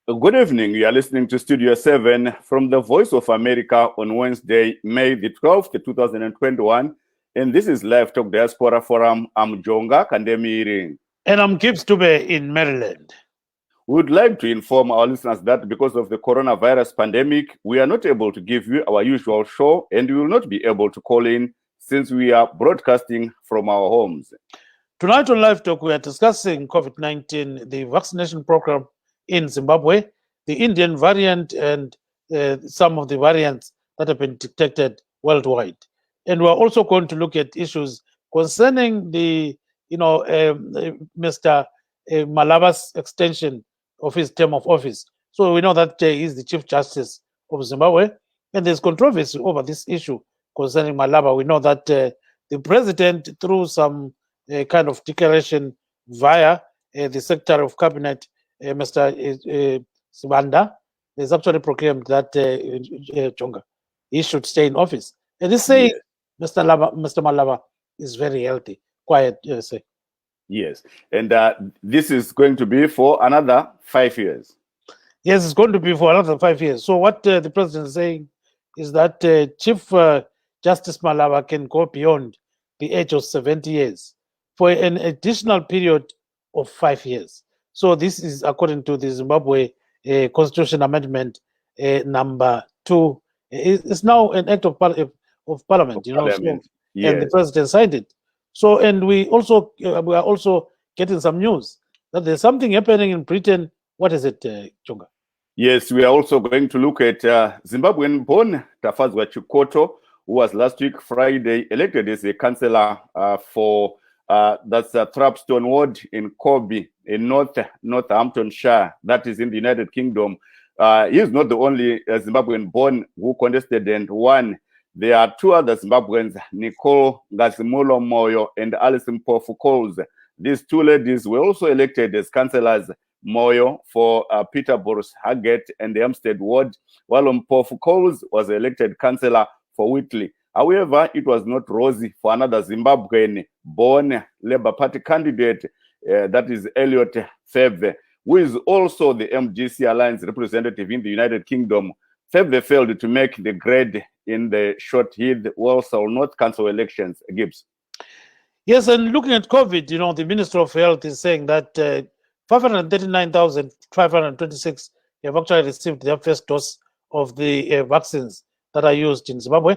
Good evening. You are listening to Studio 7 from the Voice of America on Wednesday, May the 12th, 2021. And this is Livetalk Diaspora Forum. I'm Jonga Kandemiri. And I'm Gibbs Dube in Maryland. We would like to inform our listeners that because of the coronavirus pandemic, we are not able to give you our usual show, and we will not be able to call in since we are broadcasting from our homes. Tonight on Livetalk, we are discussing COVID-19, the vaccination program in Zimbabwe, the Indian variant, and some of the variants that have been detected worldwide. And we're also going to look at issues concerning the, Mr. Malaba's extension of his term of office. So we know that he is the Chief Justice of Zimbabwe, and there's controversy over this issue concerning Malaba. We know that the president, through some kind of declaration via the Secretary of Cabinet, Mr. Sibanda, has actually proclaimed that Jonga, he should stay in office. And they say Mr. Malaba is very healthy, quiet, say. Yes, and this is going to be for another 5 years. Yes, it's going to be for another 5 years. So what the president is saying is that Chief Justice Malaba can go beyond the age of 70 years for an additional period of 5 years. So this is according to the Zimbabwe Constitution Amendment number 2. It's now an act of parliament, Parliament. So, yes. And the president signed it. So, and we are also getting some news that there's something happening in Britain. What is it, Chunga? Yes, we are also going to look at Zimbabwean-born Tafazwa Chikoto, who was last week Friday elected as a councillor for that's Thrapstone Ward in Corby in Northamptonshire, that is in the United Kingdom. He is not the only Zimbabwean-born who contested and won. There are two other Zimbabweans, Nicole Ngazimulo Moyo and Alison Mpofu-Coles. These two ladies were also elected as councillors, Moyo for Peterborough's Hargate and the Hampstead Ward, while Mpofu-Coles was elected councillor for Whitley. However, it was not rosy for another Zimbabwean-born Labour Party candidate, that is Elliot Feve, who is also the MGC Alliance representative in the United Kingdom. Feve failed to make the grade in the Short-Heath Walsall North Council elections. Gibbs. Yes, and looking at COVID, the Minister of Health is saying that 539,526 have actually received their first dose of the vaccines that are used in Zimbabwe.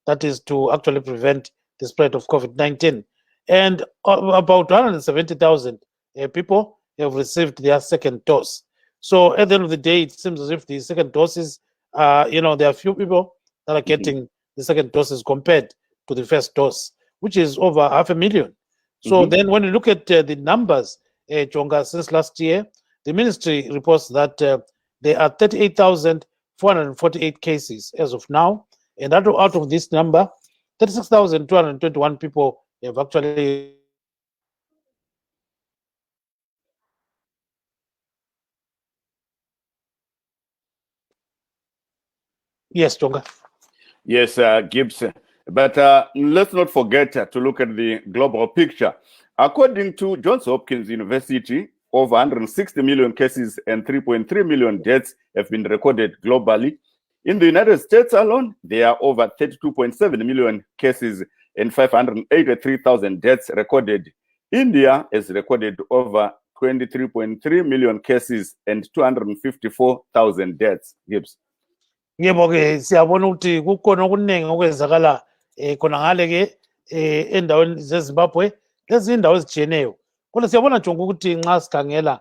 That is to actually prevent the spread of COVID-19. And about 170,000 people have received their second dose. So at the end of the day, it seems as if the second doses, there are few people that are getting the second doses compared to the first dose, which is over 500,000. So then when you look at the numbers, Jonga, since last year, the ministry reports that there are 38,448 cases as of now. And out of this number, 36,221 people have actually. Yes, Jonga. Yes, Gibbs. But let's not forget to look at the global picture. According to Johns Hopkins University, over 160 million cases and 3.3 million deaths have been recorded globally. In the United States alone, there are over 32.7 million cases and 583,000 deaths recorded. India has recorded over 23.3 million cases and 254,000 deaths. Gibbs. Yebo-ke siyabona ukuthi kukhona okuningi okwenzakala khona ngale-ke endaweni zeZimbabwe lezi indawo ezijiyeneyo. Kodwa siyabona Jonga ukuthi nxa sikhangela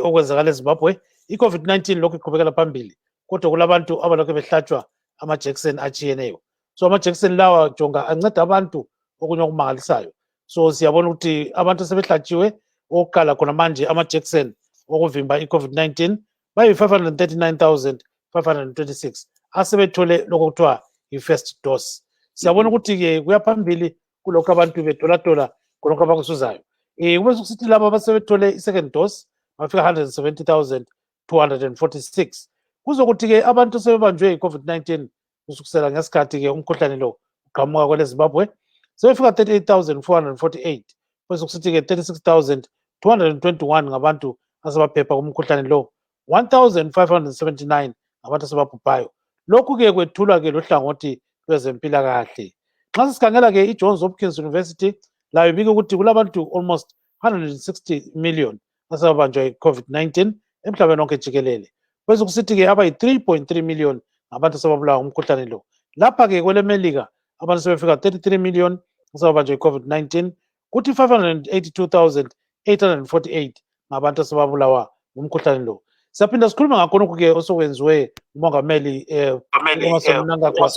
okwenzakala eZimbabwe, i-COVID-19 lokhu iqhubekela phambili, kodwa kulabantu abalokhu behlatshwa amajekiseni ajiyeneyo. So amajekiseni lawa Jonga anceda abantu okunye okumangalisayo. So siyabona ukuthi abantu sebehlatshiwe okuqala khona manje amajekiseni okuvimba i-COVID-19 bayi-539,526 asebethole lokho kuthiwa i-first dose. Siyabona ukuthi-ke kuyaphambili kulokhu abantu betolatola khonokho abakusuzayo. Kube sokusithi laba abasebethole i-second dose bafika 170,246. Kuzokuthi-ke abantu sebebanjwe i-COVID-19 kusukisela ngesikhathi-ke umkhuhlane lo uqhamuka kwele Zimbabwe sebefika 38,448. Bese kusithi-ke 36,221 ngabantu asebaphepha kumkhuhlane lo 1579 ngabantu asebabhubhayo. Lokhu-ke kwethulwa-ke lohlangothi lwezempilakahle. Nxa sisikhangela-ke i-Johns Hopkins University layo ibika ukuthi kulabantu almost 160 million asebabanjwa yi-COVID-19 emhlabeni wonke jikelele. Bese kusithi-ke abayi-3.3 million ngabantu asebabulawa ngumkhuhlane lo. Lapha-ke kwelemelika abantu sebefika 33 million asebabanjwa yi-COVID-19 kuthi 582,848 ngabantu asebabulawa ngumkhuhlane lo. Siyaphinda sikhulume ngakhonokho-ke osokwenziwe umongameli Mnangagwa.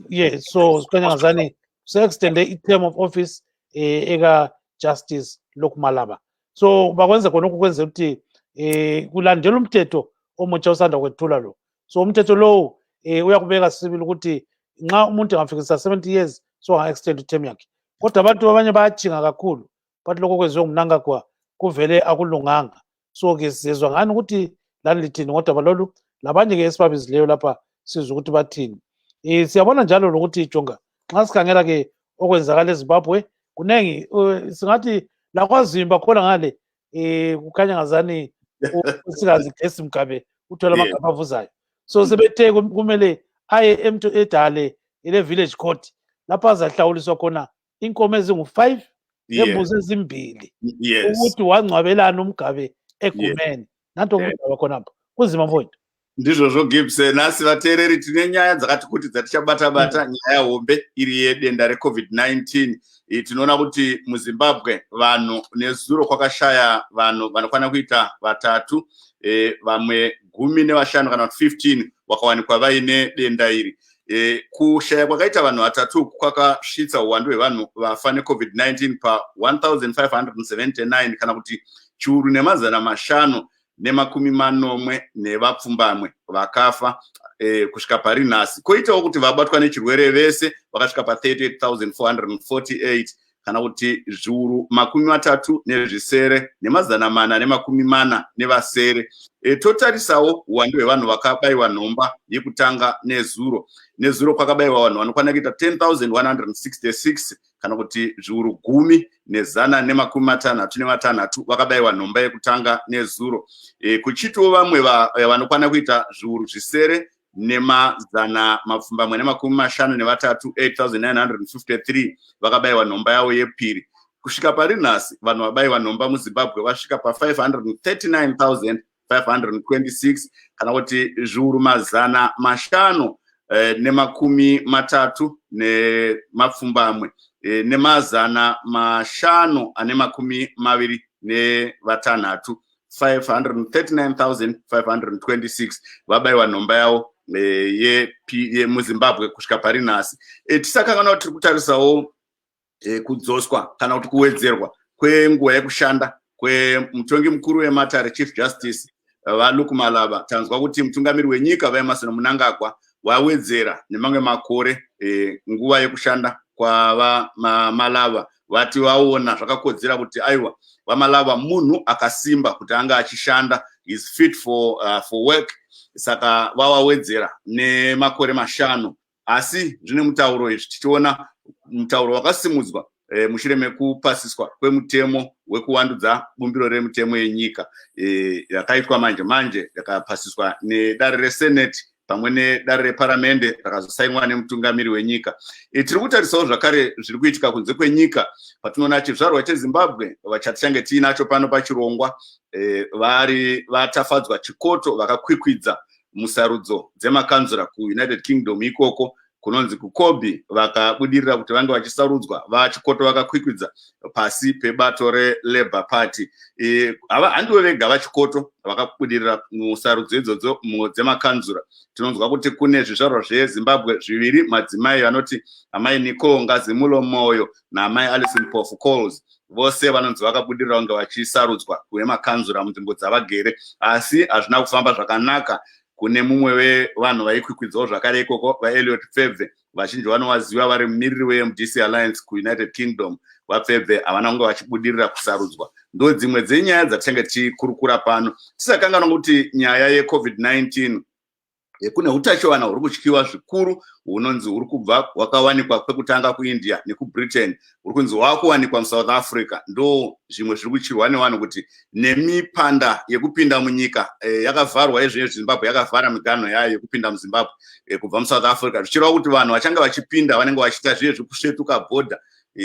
Yes, so sikhanya ngazani se-extende i-term of office eka-Justice Malaba. So bakwenza khonokho kwenza ukuthi kulandela umthetho omutsha osanda kwethula lo. So umthetho lowo uyakubeka sibili ukuthi nxa umuntu engafikisa 70 years so anga-extend i-term yakhe. Kodwa abantu abanye bayajinga kakhulu bathi lokho kwenziwe nguMnangagwa kuvele akulunganga. So-ke sizezwa ngani ukuthi lani lithini ngodaba lolu, labanye-ke esibabizileyo lapha sizwe ukuthi bathini. Siyabona njalo lokuthi Jonga, nxa sikhangela-ke okwenzakala eZimbabwe kunengi, singathi lakwazimba khona ngale kukhanya ngazani usikazi Gesi Mgabe uthola amagama avuzayo. So sebethe kumele aye edale ile-village court lapha azahlawuliswa khona inkomo ezingu-5 lembuzi ezimbili ukuthi wangcwabelana uMgabe egumeni. Nanto kudaba khonapho kunzima mfowethu. Ndizvozvo Gibson, nasi vateereri tine nyaya dzakati kuti dzatichabata-bata, nyaya hombe iri yedenda reCovid-19. Tinoona kuti muZimbabwe vanhu nezuro kwakashaya vanhu vanokwana kuita 3, vamwe 15 kana 15 vakawanikwa vaine denda iri. Kushaya kwakaita vanhu 3 kwakasvitsa uwandu hwevanhu vafa neCovid-19 pa 1579 kana kuti chiuru nemazana 5 nemakumi 80 nevapfumbamwe vakafa kusvika pari nhasi. Koitawo kuti vabatwa nechirwere vese vakasvika pa 38,448 kana kuti zviuru 37 nemazana 440 nevasere. Totarisawo uwandu hwevanhu vakabayiwa nhomba yekutanga nezuro. Nezuro kwakabayiwa vanhu vanokwana kuita 10,166 kana kuti zviuru 10,156 vakabayiwa nhomba yekutanga nezuro. Kuchitiwo vamwe vanokwana kuita zviuru zvisere nemazana 753 8,953 vakabayiwa nhomba yavo yepiri. Kusvika pari nhasi vanhu vabayiwa nhomba muZimbabwe vasvika pa 539,526 kana kuti zviuru 530 nemapfumbamwe nemazana 526 539,526 vabayiwa nhomba yavo yemuZimbabwe kusvika pari nhasi. Tisakangana kuti tiri kutarisawo kudzoswa kana kuti kuwedzerwa kwenguva yekushanda kwemutongi mukuru wematare Chief Justice Malaba. Tanzwa kuti mutungamiri wenyika vaEmmerson Mnangagwa wawedzera nemamwe makore nguva yekushanda kwaVaMalava. Vati vaona zvakakodzera kuti aiwa vaMalava munhu akasimba kuti anga achishanda, is fit for work, saka vawawedzera nemakore 5. Asi zvine mutauro izvi tichiona mutauro wakasimudzwa mushure mekupasiswa kwemutemo wekuwandudza bumbiro remutemo yenyika yakaitwa manje yakapasiswa nedare reSenate pamwe nedare reparamende rakazosainwa nemutungamiri wenyika. Tiri kutarisawo zvakare zviri kuitika kunze kwenyika patinoona chizvarwa cheZimbabwe vachatichange tiinacho pano pachirongwa vari vatafadzwa chikoto vakakwikwidza musarudzo dzemakanzura kuUnited Kingdom ikoko kunonzi kuKobe vakabudirira kuti vange vachisarudzwa vachikoto vakakwikwidza pasi pebato reLabour Party. Handivo vega vachikoto vakabudirira musarudzo idzodzo dzemakanzura. Tinonzwa kuti kune zvizvarwa zveZimbabwe 2 madzimai vanoti amai Nicole Ngazimulomoyo naamai Alison Mpofu Coles. Vose vanonzi vakabudirira kunge vachisarudzwa kuemakanzura munzvimbo dzavagere, asi hazvina kufamba zvakanaka. Kune mumwe wevanhu vaikwikwidzawo zvakare ikoko vaEliot Pfebve, vazhinji vanowaziva vari mumiriri weMDC Alliance kuUnited Kingdom. VaPfebve havana kunge vachibudirira kusarudzwa. Ndo dzimwe dzenyaya dzatichange tichikurukura pano. Tisakangana kuti nyaya yeCovid-19 kune utachiwana huri kutyiwa zvikuru hunonzi huri kubva wakawanikwa kwekutanga kuIndia nekuBritain huri kunzi wakuwanikwa muSouth Africa. Ndo zvimwe zviri kutyirwa nevanhu kuti nemipanda yekupinda munyika yakavharwa izvezvi Zimbabwe yakavhara miganho yayo yekupinda muZimbabwe kubva muSouth Africa zvichireva kuti vanhu vachanga vachipinda vanenge vachiita zvezvi kusvetuka bhodha.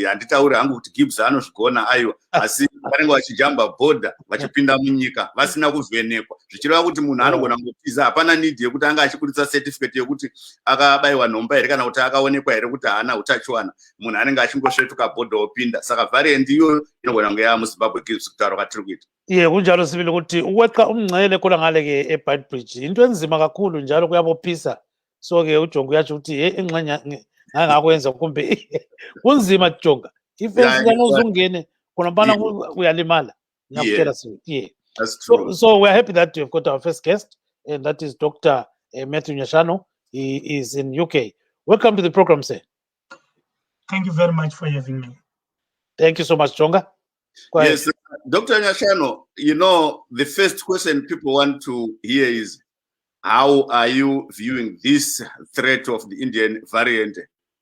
Handitauri hangu kuti Gibbs anozvigona aiwa, asi vanenge vachijamba bhodha vachipinda munyika vasina kuvhenekwa zvichireva kuti munhu anogona kungotiza hapana need yekuti anga achikuritsa certificate yekuti akabayiwa nhomba here kana kuti akaonekwa here kuti haana utachiwana. Munhu anenge achingosvetuka bhodha opinda. Saka variant iyo inogona kunge yamuZimbabwe Gibbs kutaura kwatiri kuita. Kunjalo sibili ukuthi ukweqa umngcele khona ngale ke eBeitbridge into enzima kakhulu njalo kuyabophisa. So ke uJongo yathi uthi engxenye ngakwenza kumbe kunzima Jonga ifensi yanozungene khona bana uyalimala. Ngiyakutshela sithi That's true. So we're happy that you've got our first guest, and that is Dr. Matthew Nyashano. He is in UK. Welcome to the program, sir. Thank you very much for having me. Thank you so much, Jonga. Yes, Dr. Nyashano, you know, the first question people want to hear is, how are you viewing this threat of the Indian variant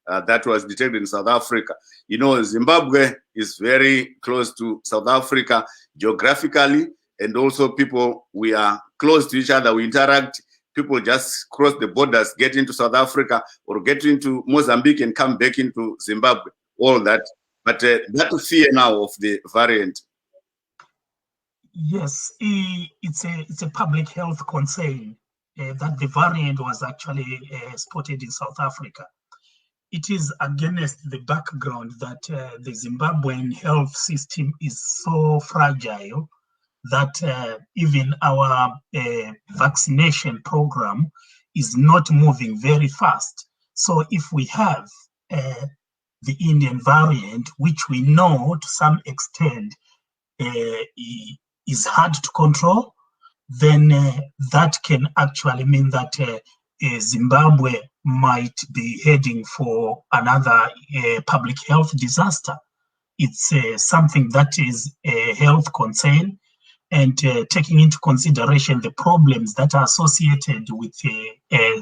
that was detected in South Africa? You know, Zimbabwe is very close to South Africa geographically, and also people, we are close to each other, we interact. People just cross the borders, get into South Africa or get into Mozambique and come back into Zimbabwe, all that. But that fear now of the variant. Yes, it's a public health concern that the variant was actually spotted in South Africa. It is against the background that the Zimbabwean health system is so fragile that even our vaccination program is not moving very fast. So if we have the Indian variant, which we know to some extent is hard to control, then that can actually mean that Zimbabwe might be heading for another public health disaster. It's something that is a health concern, and taking into consideration the problems that are associated with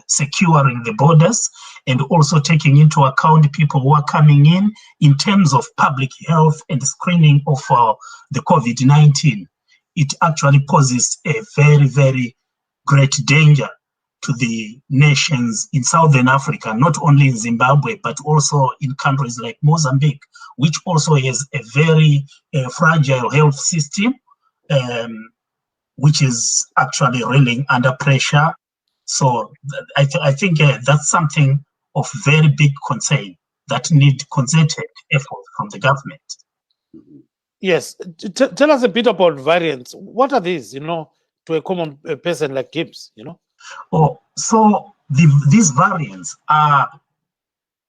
securing the borders, and also taking into account people who are coming in terms of public health and screening of the COVID-19, it actually poses a very, very great danger to the nations in Southern Africa, not only in Zimbabwe, but also in countries like Mozambique, which also has a very fragile health system, which is actually reeling under pressure. So I think that's something of very big concern that need concerted effort from the government. Yes, tell us a bit about variants. What are these, you know, to a common person like Gibbs, you know? Oh, so these variants are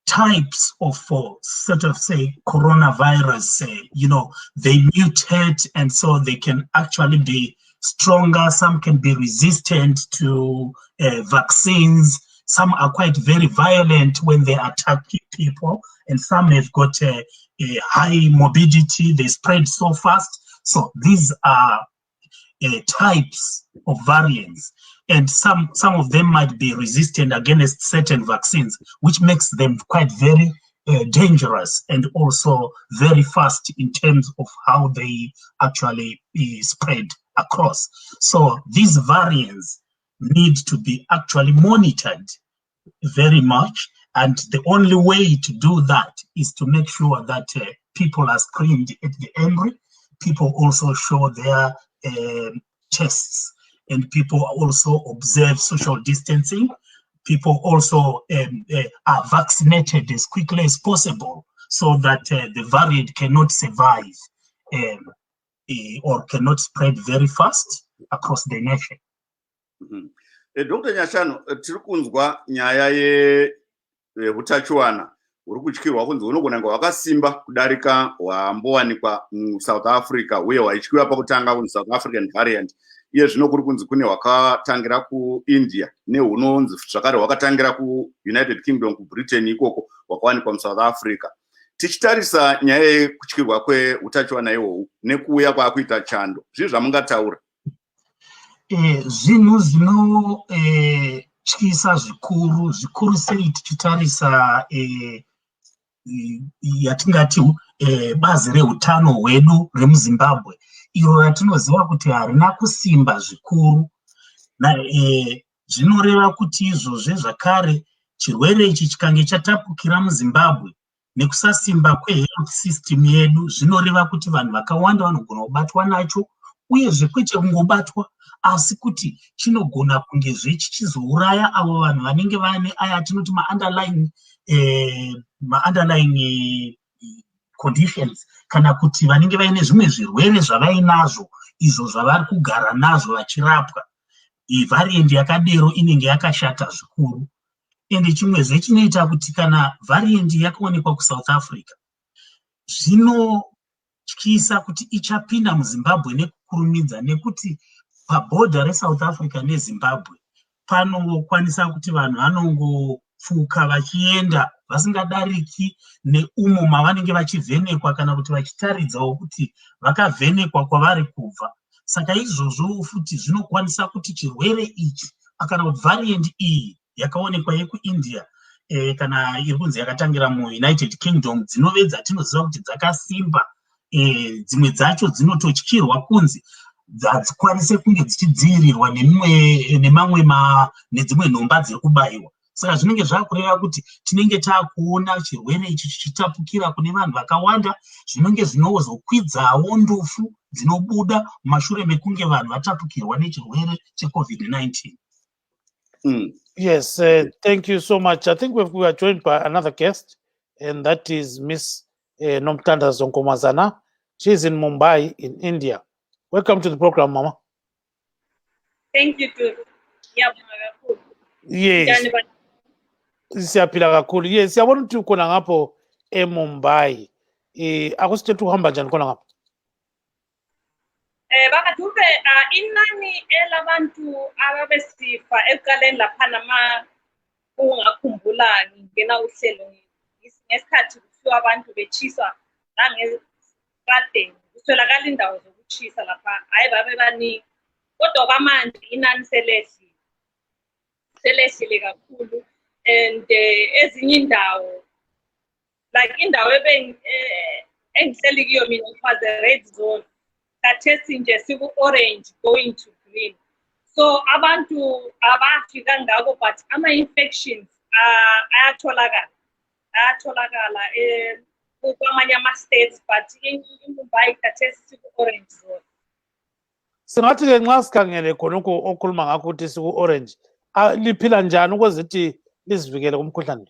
types of sort of say coronavirus. You know, they mutate, and so they can actually be stronger. Some can be resistant to vaccines. Some are quite very violent when they attack people, and some have got a high morbidity. They spread so fast. So these are types of variants, and some of them might be resistant against certain vaccines, which makes them quite very dangerous and also very fast in terms of how they actually spread across. So these variants need to be actually monitored very much, and the only way to do that is to make sure that people are screened at the entry. People also show their tests, and people also observe social distancing. People also are vaccinated as quickly as possible so that the variant cannot survive or cannot spread very fast across the nation. Dr. Nyashano, tiri kunzwa nyaya yehutachiwana huri kutyirwa kunzi hunogona kunge hwakasimba kudarika hwambowanikwa muSouth Africa uye hwaityiwa pakutanga kunzi South African variant. Iye zvino kuri kunzi kune hwakatangira kuIndia nehunonzi zvakare hwakatangira kuUnited Kingdom, kuBritain ikoko hwakawanikwa muSouth Africa. Tichitarisa nyaya yekutyirwa kwehutachiwana ihwohwu nekuuya kwaakuita chando, zvii zvamungataura? Zvinhu zvinochengeta zvinotyisa zvikuru sei tichitarisa yatingati bazi reutano hwedu remuZimbabwe iro ratinoziva kuti harina kusimba zvikuru. Zvinoreva kuti izvozve zvakare chirwere ichi chikange chatapukira muZimbabwe nekusasimba kwehealth system yedu zvinoreva kuti vanhu vakawanda vanogona kubatwa nacho, uyezve kwete kungobatwa asi kuti chinogona kungezve chichizouraya avo vanhu vanenge vane aya atinoti ma-underlying conditions, kana kuti vanenge vaine zvimwe zvirwere zvavainazvo izvo zvavari kugara nazvo vachirapwa. Variant yakadero inenge yakashata zvikuru. Ende chimwezve chinoita kuti kana variant yakaonekwa kuSouth Africa zvinotyisa kuti ichapinda muZimbabwe nekukurumidza, nekuti pabhodha reSouth Africa neZimbabwe panokwanisa kuti vanhu vanongopfuka vachienda vasingadariki neumo mavanenge vachivhenekwa kana kuti vachitaridzawo kuti vakavhenekwa kwavari kubva. Saka izvozvo futi zvinokwanisa kuti chirwere ichi kana kuti variant iyi yakaonekwa yekuIndia kana iri kunzi yakatangira muUnited Kingdom dzinove dzatinoziva kuti dzakasimba, dzimwe dzacho dzinototyirwa kunzi dzikwanise kunge dzichidzivirirwa nedzimwe nhomba dziri kubayiwa. Saka zvinenge zvakureva kuti tinenge taakuona chirwere ichi chichitapukira kune vanhu vakawanda, zvinenge zvinozokwidzawo ndofu dzinobuda mumashure mekunge vanhu vatapukirwa nechirwere cheCovid-19. Yes, thank you so much. I think we are joined by another guest, and that is Miss Nomtanda Zonkomazana. She's in Mumbai, in India. Welcome to the program, Mama. Thank you too. Yes. Siyaphila kakhulu. Yes, siyabona ukuthi ukhona ngapho eMumbai. Akusithe uhamba njani khona ngapho? Bakadube inani elabantu ababesifa ekuqaleni laphana ma ungakhumbula ngingena uhlelo ngesikhathi kufika abantu bechiswa nangeradeni kuswelakala indawo zokuchisa lapha, hayi babe baningi, kodwa kwamanje inani selehlile kakhulu. And ezinye indawo like indawo engihleli kuyo mina it was a red zone, khathesi nje siku-orange going to green. So abantu abafika ngako, but ama-infections ayatholakala kwamanye ama-states, but eMumbai khathesi siku-orange zone. Singathi-ke nxa sikhangele khonokho okhuluma ngakho ukuthi siku-orange, liphila njani ukuze ukuthi lizivikele kumkhuhlane?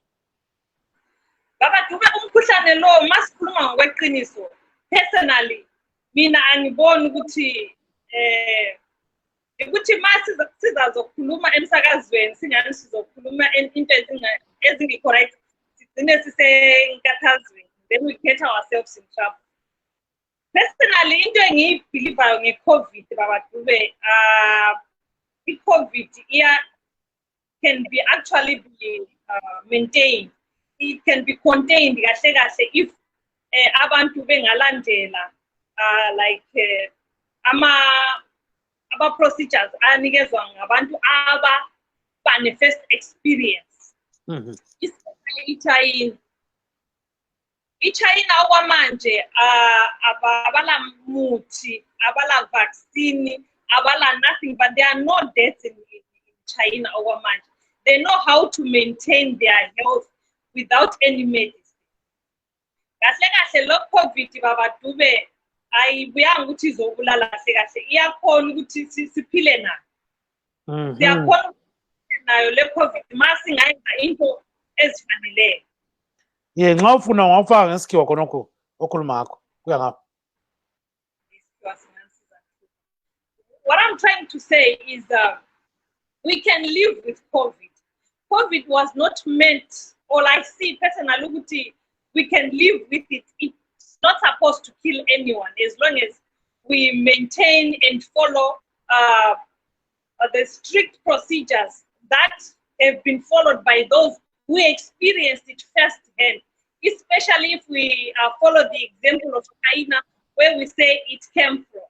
Baba Dube, umkhuhlane lo masikhuluma ngokweqiniso, personally mina angiboni ukuthi ukuthi sizazokhuluma emsakazweni singani sizokhuluma into ezingekho-right, sigcine sisenkathazweni, then we get ourselves in trouble. Personally, into engiyibhilivayo nge-COVID, Baba Dube, i-COVID can be actually be maintained. It can be contained kahle kahle if abantu bengalandela like ama procedures anikezwa ngabantu aba-first experience. Especially iChina okwamanje abala muthi, abala vaccine, abala nothing, but there are no deaths in China okwamanje. They know how to maintain their health without any medicine. Kahle lo COVID, Baba Dube, ayibuyanga ukuthi izobulala kahle, iyakhona ukuthi siphile nayo. Siyakhona nayo le COVID masingayenza into ezifaneleyo. Nxa ufuna ungafaka ngesikhiwa khonokho okhuluma ngakho kuya ngapho. What I'm trying to say is we can live with COVID. COVID was not meant, or I see personally, we can live with it. It's not supposed to kill anyone as long as we maintain and follow the strict procedures that have been followed by those who experienced it firsthand, especially if we follow the example of China, where we say it came from.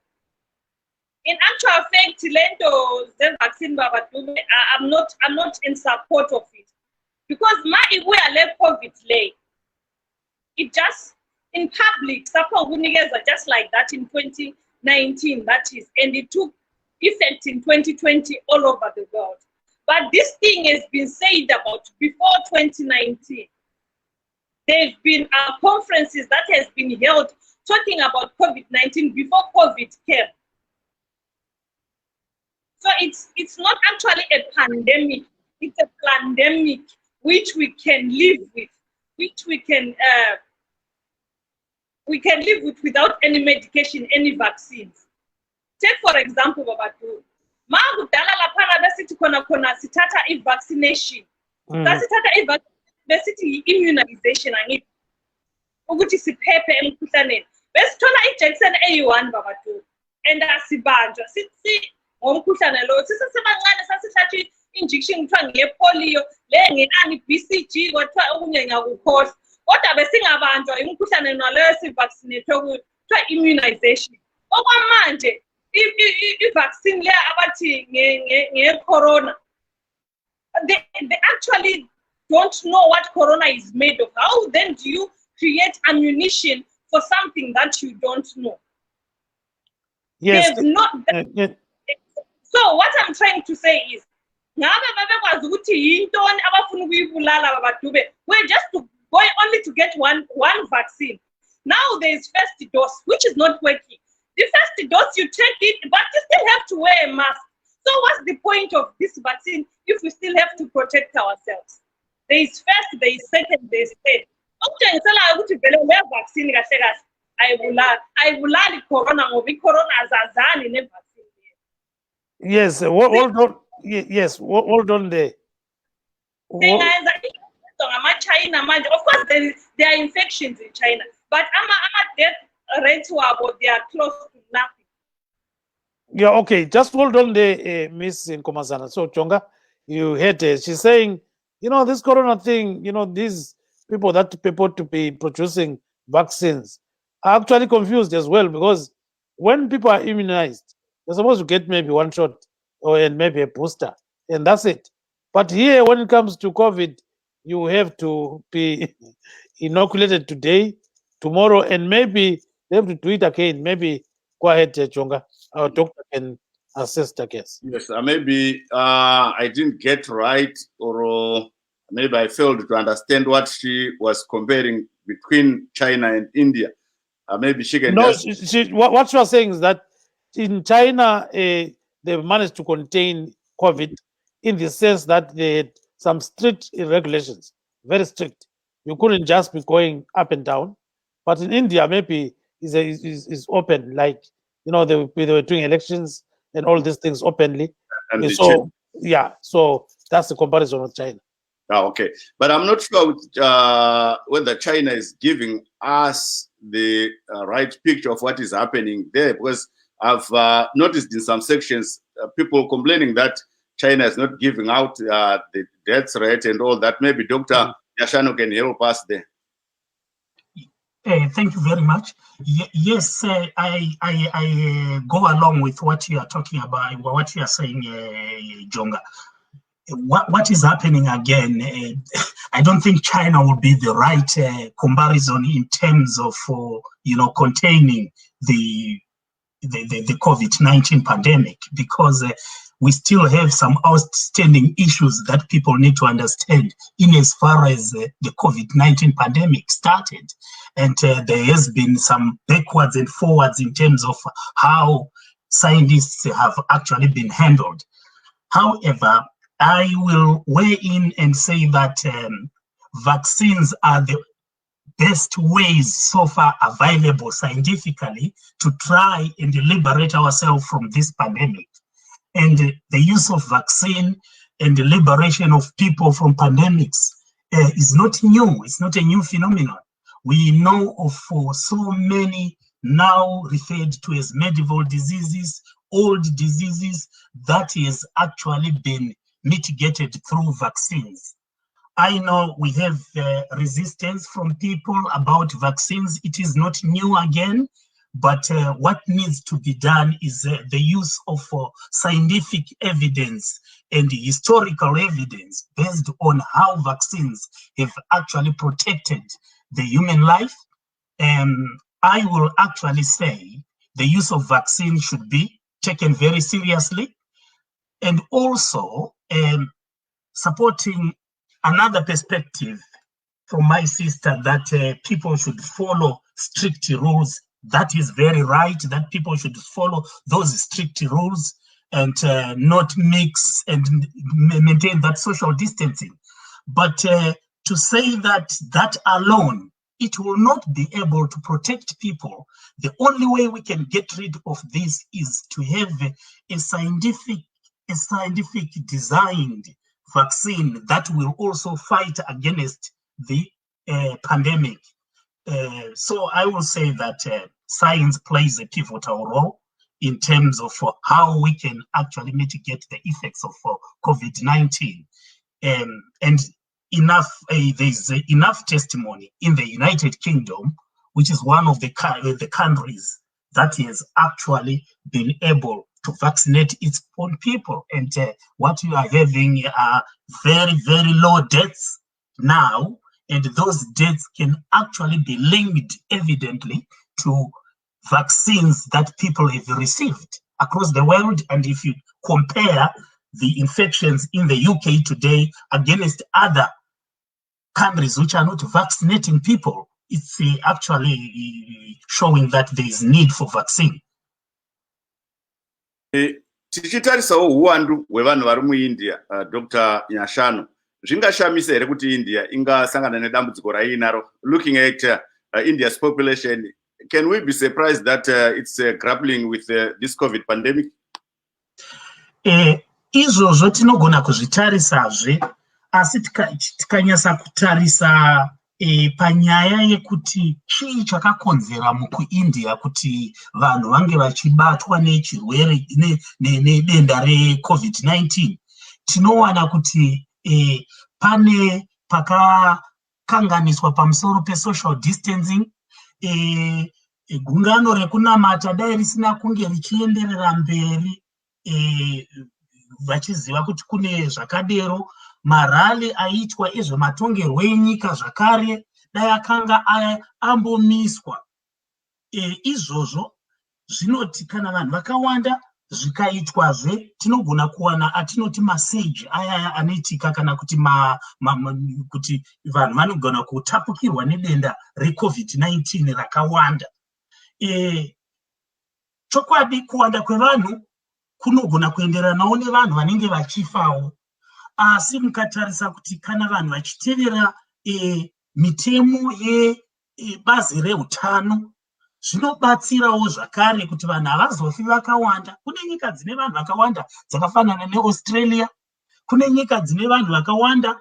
in actual fact, Lento, the vaccine, I'm not in support of it. Because if we are left COVID lay, it just in public, just like that in 2019, that is, and it took effect in 2020 all over the world. But this thing has been said about before 2019. There have been conferences that has been held talking about COVID-19 before COVID came. So it's not actually a pandemic, it's a pandemic which we can live with, which we can live with without any medication, any vaccines. Take for example, Babatu. Magudala lapana besiti kona sitata vaccination. Sitata besiti immunization angi. Ukuthi siphephe emkhuhlaneni. Besithola injection eyi1 Babatu. And asibanjwa sithi ngomkhuhlane lo sisesebancane sasithatha injection kuthiwa ngepolio le ngenani BCG kwathiwa okunye ngakukhohlwa. Kodwa besingabanjwa imkhuhlane naleyo sivaccinate kuthiwa immunization. Okwamanje i-vaccine le abathi nge-corona, they actually don't know what corona is made of. How then do you create ammunition for something that you don't know? Yes. So what I'm trying to say is, we're just going only to get one vaccine. Now there is first dose, which is not working. The first dose, you take it, but you still have to wear a mask. So what's the point of this vaccine if we still have to protect ourselves? There is first, there is second, there is third. Vaccine, I will the corona, corona as a vaccine. Yes, hold on. Yes, hold on there. China, of course, there are infections in China, but death rates they are close to nothing. Yeah, okay. Just hold on there, Miss Nkomazana. So, Chonga, you heard her. She's saying, this corona thing, these people that purport to be producing vaccines are actually confused as well, because when people are immunized, they're supposed to get maybe one shot and maybe a booster, and that's it. But here, when it comes to COVID, you have to be inoculated today, tomorrow, and maybe they have to do it again. Maybe go ahead, Chonga. Our doctor can assist, I guess. Yes, maybe I didn't get right, or maybe I failed to understand what she was comparing between China and India. Maybe she can. No, what she was saying is that in China, they've managed to contain COVID in the sense that they had some strict regulations, very strict. You couldn't just be going up and down. But in India, maybe is open, like they were doing elections and all these things openly. And so so that's the comparison with China. Oh, okay, but I'm not sure whether China is giving us the right picture of what is happening there, because I've noticed in some sections people complaining that China is not giving out the death rate and all that. Maybe Dr. Yashano can help us there. Thank you very much. Yes, I go along with what you are talking about, what you are saying, Jonga. What is happening again? I don't think China would be the right comparison in terms of containing the COVID-19 pandemic, because we still have some outstanding issues that people need to understand in as far as the COVID-19 pandemic started. And there has been some backwards and forwards in terms of how scientists have actually been handled. However, I will weigh in and say that vaccines are the best ways so far available scientifically to try and liberate ourselves from this pandemic. And the use of vaccine and the liberation of people from pandemics is not new. It's not a new phenomenon. We know of so many now referred to as medieval diseases, old diseases that has actually been mitigated through vaccines. I know we have resistance from people about vaccines. It is not new again, But what needs to be done is the use of scientific evidence and historical evidence based on how vaccines have actually protected the human life. I will actually say the use of vaccines should be taken very seriously, and also supporting another perspective from my sister that people should follow strict rules. That is very right, that people should follow those strict rules and not mix and maintain that social distancing. But to say that alone, it will not be able to protect people. The only way we can get rid of this is to have a scientific designed vaccine that will also fight against the pandemic. So I will say that science plays a pivotal role in terms of how we can actually mitigate the effects of COVID-19. And there's enough testimony in the United Kingdom, which is one of the countries that has actually been able to vaccinate its own people. And what you are having are very, very low deaths now, and those deaths can actually be linked evidently to vaccines that people have received across the world. And if you compare the infections in the UK today against other countries which are not vaccinating people, it's actually showing that there is need for vaccine. Tichitarisawo uwandu hwevanhu vari muIndia, Dr. Nyashanu, zvingashamisa here kuti India ingasangana nedambudziko rainaro? Looking at India's population, can we be surprised that it's grappling with this COVID pandemic? Izvozvo tinogona kuzvitarisazve, asi tikanyasa kutarisa panyaya yekuti chii chakakonzera mukuIndia kuti vanhu vange vachibatwa nechirwere nedenda reCovid-19, tinowana kuti pane pakakanganiswa pamusoro pesocial distancing. Gungano rekunamata dai risina kunge richienderera mberi vachiziva kuti kune zvakadero. Marali aitwa ezvematongerwo enyika zvakare dai akanga ambomiswa. Izvozvo zvinoti kana vanhu vakawanda zvikaitwazve, tinogona kuwana atinoti masage aya anoitika kana kuti kuti vanhu vanogona kutapukirwa nedenda reCovid-19 rakawanda. Chokwadi kuwanda kwevanhu kunogona kuenderanawo nevanhu vanenge vachifawo, asi mukatarisa kuti kana vanhu vachitevera mitemo yebazi reutano, zvinobatsirawo zvakare kuti vanhu havazofi vakawanda. Kune nyika dzine vanhu vakawanda dzakafanana neAustralia, kune nyika dzine vanhu vakawanda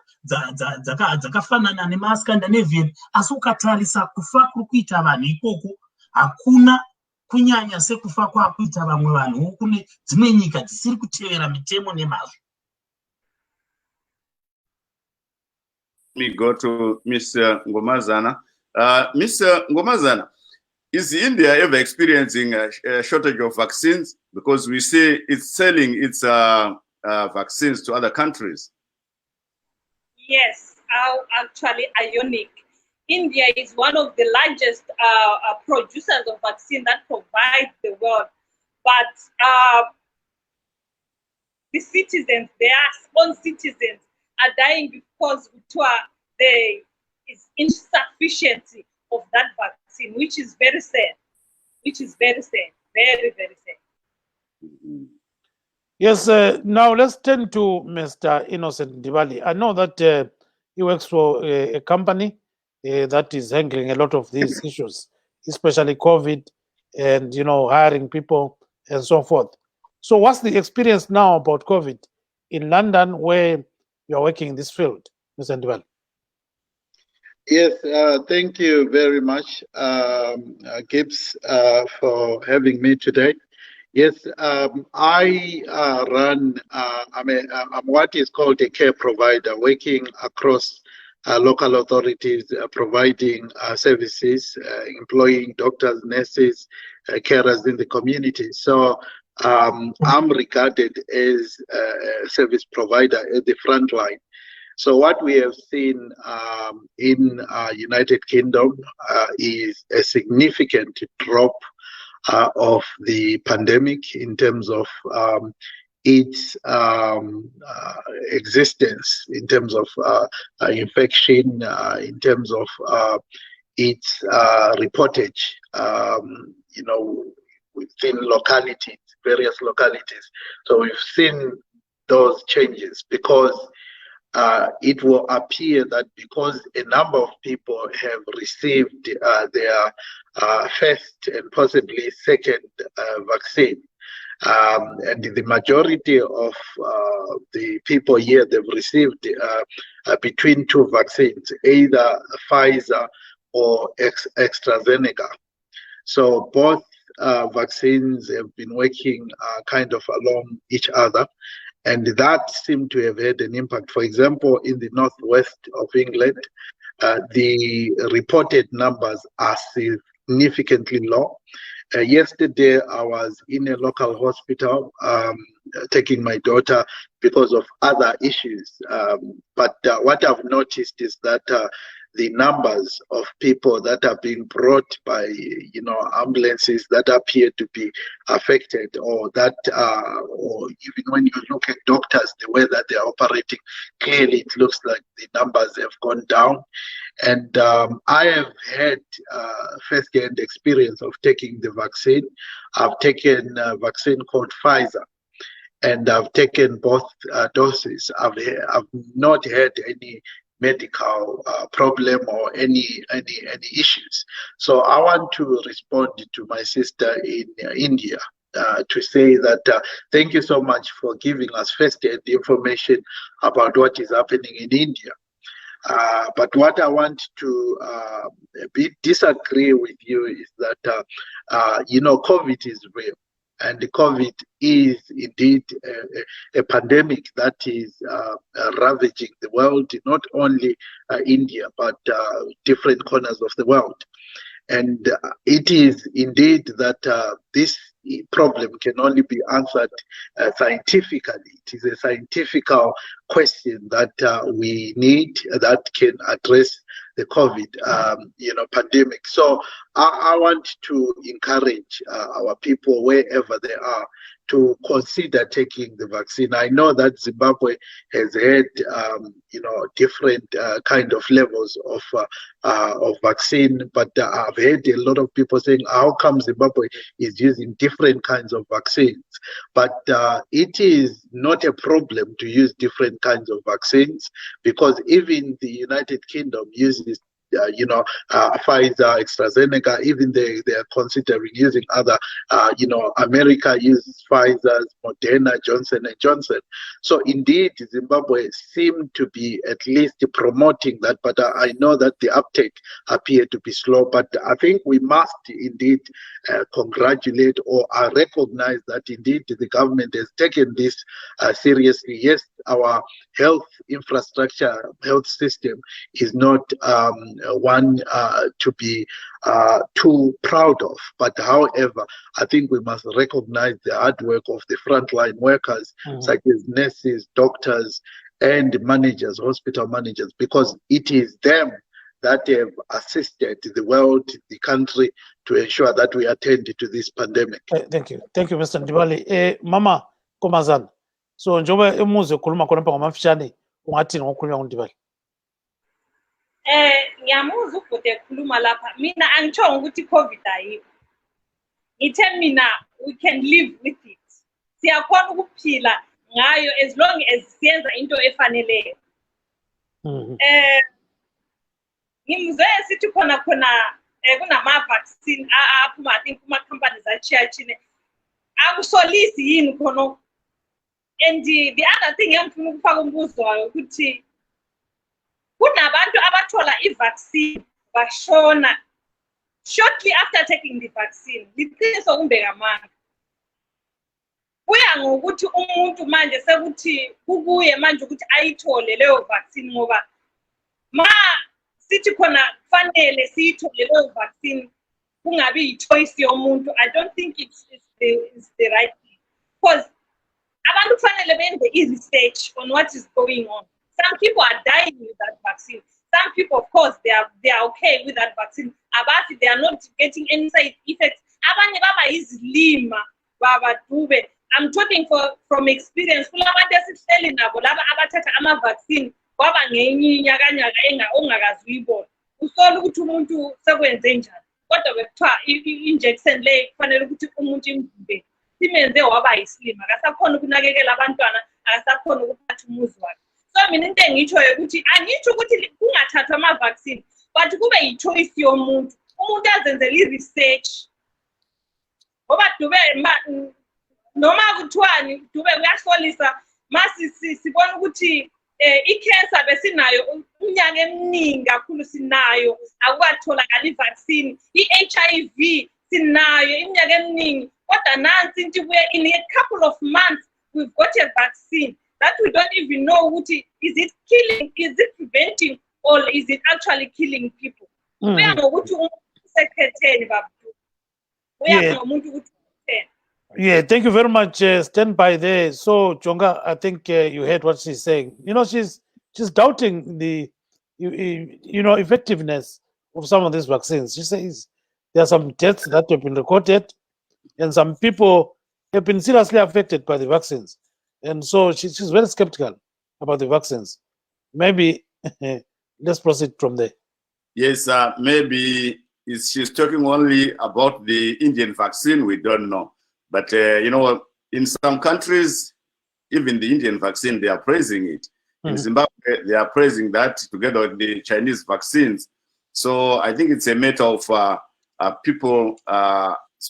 dzakafanana neMascandinavian, asi ukatarisa kufa kuri kuita vanhu ikoko hakuna kunyanya sekufa kwakuita vamwe vanhu kune dzimwe nyika dzisiri kutevera mitemo nemazvo. Me go to Mr. Ngomazana. Mr. Ngomazana, is India ever experiencing a shortage of vaccines? Because we see it's selling its vaccines to other countries. Yes, actually ionic. India is one of the largest producers of vaccine that provide the world. But the citizens, their own citizens, are dying because there is insufficiency of that vaccine, which is very sad. Very, very sad. Mm-hmm. Yes, now let's turn to Mr. Innocent Ndibali. I know that he works for a company that is handling a lot of these issues, especially COVID and, hiring people and so forth. So what's the experience now about COVID in London, where you're working in this field, Mr. Ndibali? Yes, thank you very much, Gibbs, for having me today. Yes, I run, I'm what is called a care provider, working across local authorities providing services, employing doctors, nurses, carers in the community. So I'm regarded as a service provider at the front line. So what we have seen in United Kingdom is a significant drop of the pandemic in terms of its existence, in terms of infection, in terms of its reportage, within localities, various localities. So we've seen those changes because it will appear that because a number of people have received their first and possibly second vaccine, and the majority of the people here, they've received between two vaccines, either Pfizer or AstraZeneca. So both vaccines have been working kind of along each other, and that seemed to have had an impact. For example, in the northwest of England, the reported numbers are significantly low. Yesterday, I was in a local hospital taking my daughter because of other issues. But what I've noticed is that the numbers of people that are being brought by, ambulances that appear to be affected, or that, or even when you look at doctors, the way that they're operating, clearly it looks like the numbers have gone down. And I have had first-hand experience of taking the vaccine. I've taken a vaccine called Pfizer, and I've taken both doses. I've not had any medical problem or any issues. So I want to respond to my sister in India to say that thank you so much for giving us first-hand information about what is happening in India. But what I want to disagree with you is that, COVID is real. And the COVID is indeed a pandemic that is ravaging the world, not only India, but different corners of the world. And it is indeed that this problem can only be answered scientifically. It is a scientific question that we need that can address the COVID, pandemic. So I want to encourage our people wherever they are to consider taking the vaccine. I know that Zimbabwe has had, different kind of levels of vaccine, but I've heard a lot of people saying, how come Zimbabwe is using different kinds of vaccines? But it is not a problem to use different kinds of vaccines, because even the United Kingdom uses Pfizer, AstraZeneca, even they are considering using other, America uses Pfizer, Moderna, Johnson & Johnson. So indeed, Zimbabwe seemed to be at least promoting that, but I know that the uptake appeared to be slow. But I think we must indeed congratulate or recognize that indeed the government has taken this seriously. Yes, our health infrastructure, health system is not one to be too proud of. But however, I think we must recognize the hard work of the frontline workers, such as nurses, doctors, and managers, hospital managers, because it is them that have assisted the world, the country, to ensure that we attend to this pandemic. Thank you, Mr. Ndibali. Mama Komazana, so njoba emuze khuluma khona pha ngamafishane ungathi ngokhuluma ngoNdibali. Ngiyamuzwa ubhuti ekhuluma lapha. Mina angitshongo ukuthi iCovid ayikho. Ngithe mina we can live with it. Siyakhona ukuphila ngayo as long as siyenza into efaneleyo. Ngimuzwe sithi khona kunama vaccine aphuma I think kuma companies achiyachine. Akusolisi yini khona. And the other thing engifuna ukufaka umbuzo wayo ukuthi kunabantu abathola ivaccine bashona shortly after taking the vaccine. Liqiniso kumbe ngamanga. Kuya ngokuthi umuntu manje sekuthi kubuye manje ukuthi ayithole leyo vaccine ngoba ma sithi khona kufanele siyithole leyo vaccine kungabi choice yomuntu. I don't think it's the right thing, because abantu kufanele benze research on what is going on. Some people are dying with that vaccine. Some people, of course, they are okay with that vaccine. Abati, they are not getting any side effects. Abanye baba izilima baba dube. I'm talking from experience. Kulabantu esihleli nabo laba abathatha ama vaccine kwaba ngenye nyakanyaka ongakazuyibona. Usola ukuthi umuntu sekwenze njani. Kodwa bekuthiwa injection le kufanele ukuthi umuntu imvimbe simenze waba yislima, akasakhona ukunakekela abantwana, akasakhona ukuphatha umuzi wakhe. So mina into engitshoyo ukuthi angitsho ukuthi kungathathwa ama vaccine, but kube yi-choice yomuntu. Umuntu azenzele i-research. Ngoba dube noma kuthiwani dube kuyahlolisa masi sibona ukuthi i-cancer besinayo unyaka eminingi kakhulu sinayo akukatholakala i-vaccine, i-HIV sinayo iminyaka eminingi, kodwa nansi into in a couple of months we've got a vaccine that we don't even know ukuthi is it killing, is it preventing, or is it actually killing people. Uya ngokuthi umuntu usekhetheni babu. Uya ngomuntu ukuthi yeah, thank you very much. Stand by there. So, Jonga, I think you heard what she's saying. You know, she's doubting the effectiveness of some of these vaccines. She says there are some deaths that have been recorded, and some people have been seriously affected by the vaccines. And so she's very skeptical about the vaccines. Maybe let's proceed from there. Yes, maybe she's talking only about the Indian vaccine. We don't know. But, in some countries, even the Indian vaccine, they are praising it. In Zimbabwe, they are praising that together with the Chinese vaccines. So I think it's a matter of people's